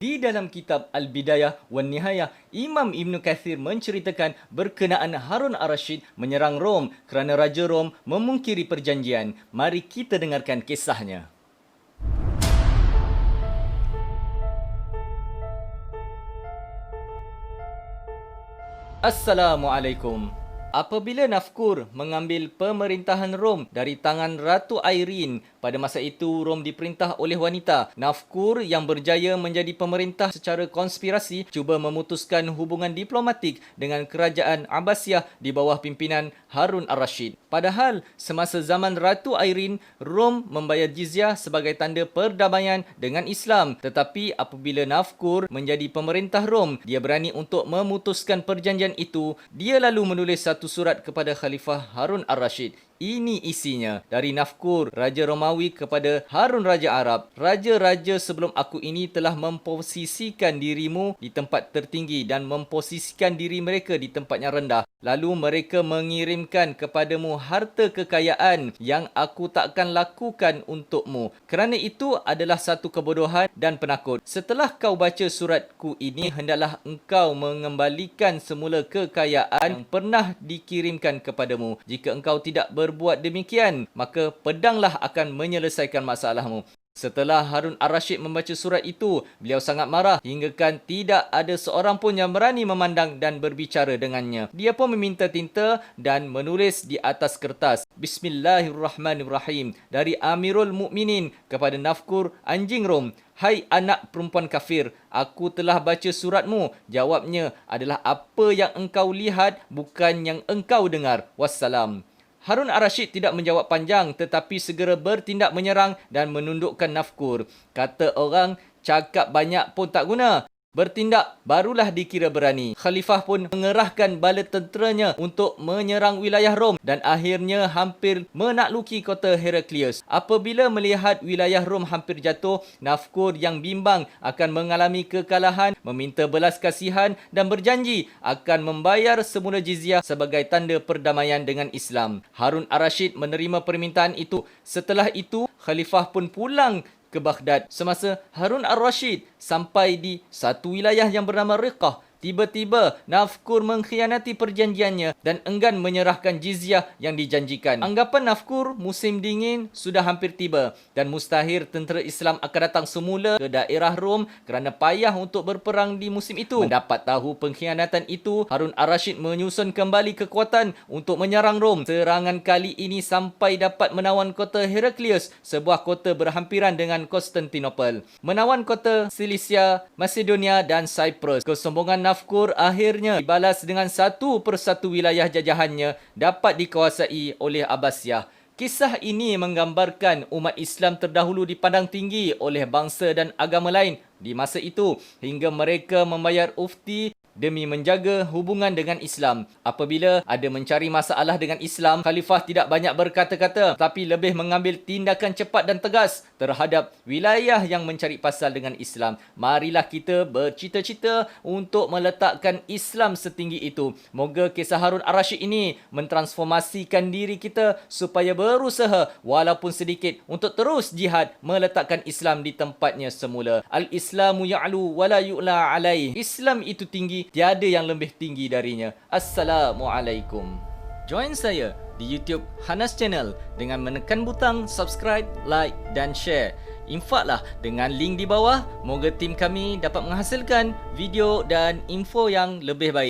Di dalam kitab Al-Bidayah wan Nihayah, Imam Ibn Kathir menceritakan berkenaan Harun ar-Rasyid menyerang Rom kerana Raja Rom memungkiri perjanjian. Mari kita dengarkan kisahnya. Assalamualaikum. Apabila Nafkur mengambil pemerintahan Rom dari tangan Ratu Irene, pada masa itu Rom diperintah oleh wanita. Nafkur yang berjaya menjadi pemerintah secara konspirasi cuba memutuskan hubungan diplomatik dengan kerajaan Abbasiyah di bawah pimpinan Harun ar-Rasyid. Padahal semasa zaman Ratu Irene, Rom membayar jizyah sebagai tanda perdamaian dengan Islam. Tetapi apabila Nafkur menjadi pemerintah Rom, dia berani untuk memutuskan perjanjian itu. Dia lalu menulis satu surat kepada Khalifah Harun ar-Rasyid. Ini isinya. Dari Nafkur, Raja Romawi kepada Harun Raja Arab. Raja-raja sebelum aku ini telah memposisikan dirimu di tempat tertinggi dan memposisikan diri mereka di tempat yang rendah. Lalu mereka mengirimkan kepadamu harta kekayaan yang aku takkan lakukan untukmu. Kerana itu adalah satu kebodohan dan penakut. Setelah kau baca suratku ini, hendaklah engkau mengembalikan semula kekayaan yang pernah dikirimkan kepadamu. Jika engkau tidak berbuat demikian, maka pedanglah akan menyelesaikan masalahmu. Setelah Harun ar-Rasyid membaca surat itu, beliau sangat marah hinggakan tidak ada seorang pun yang berani memandang dan berbicara dengannya. Dia pun meminta tinta dan menulis di atas kertas, Bismillahirrahmanirrahim, dari Amirul Mukminin kepada Nafkur, anjing Rom. Hai anak perempuan kafir, aku telah baca suratmu. Jawabnya adalah apa yang engkau lihat, bukan yang engkau dengar. Wassalam. Harun ar-Rasyid tidak menjawab panjang tetapi segera bertindak menyerang dan menundukkan Nafkur. Kata orang, cakap banyak pun tak guna. Bertindak barulah dikira berani. Khalifah pun mengerahkan bala tenteranya untuk menyerang wilayah Rom dan akhirnya hampir menakluki kota Heraklius. Apabila melihat wilayah Rom hampir jatuh, Nafkur yang bimbang akan mengalami kekalahan meminta belas kasihan dan berjanji akan membayar semula jizyah sebagai tanda perdamaian dengan Islam. Harun ar-Rasyid menerima permintaan itu. Setelah itu, Khalifah pun pulang ke Baghdad. Semasa Harun ar-Rasyid sampai di satu wilayah yang bernama Riqah, tiba-tiba Nafkur mengkhianati perjanjiannya dan enggan menyerahkan jizyah yang dijanjikan. Anggapan Nafkur musim dingin sudah hampir tiba dan mustahil tentera Islam akan datang semula ke daerah Rom kerana payah untuk berperang di musim itu. Mendapat tahu pengkhianatan itu, Harun ar-Rasyid menyusun kembali kekuatan untuk menyerang Rom. Serangan kali ini sampai dapat menawan kota Heraklius, sebuah kota berhampiran dengan Konstantinopel. Menawan kota Silisia, Macedonia dan Cyprus. Kesombongan Nafkur akhirnya dibalas dengan satu persatu wilayah jajahannya dapat dikuasai oleh Abbasiyah. Kisah ini menggambarkan umat Islam terdahulu dipandang tinggi oleh bangsa dan agama lain di masa itu hingga mereka membayar ufti demi menjaga hubungan dengan Islam. Apabila ada mencari masalah dengan Islam, Khalifah tidak banyak berkata-kata tapi lebih mengambil tindakan cepat dan tegas terhadap wilayah yang mencari pasal dengan Islam. Marilah kita bercita-cita untuk meletakkan Islam setinggi itu. Moga kisah Harun ar-Rasyid ini mentransformasikan diri kita supaya berusaha walaupun sedikit untuk terus jihad meletakkan Islam di tempatnya semula. Al-Islamu ya'lu wa la yu'la alaih. Islam itu tinggi, tiada yang lebih tinggi darinya. Assalamualaikum. Join saya di YouTube Hanas Channel dengan menekan butang subscribe, like dan share. Infaklah dengan link di bawah. Moga tim kami dapat menghasilkan video dan info yang lebih baik.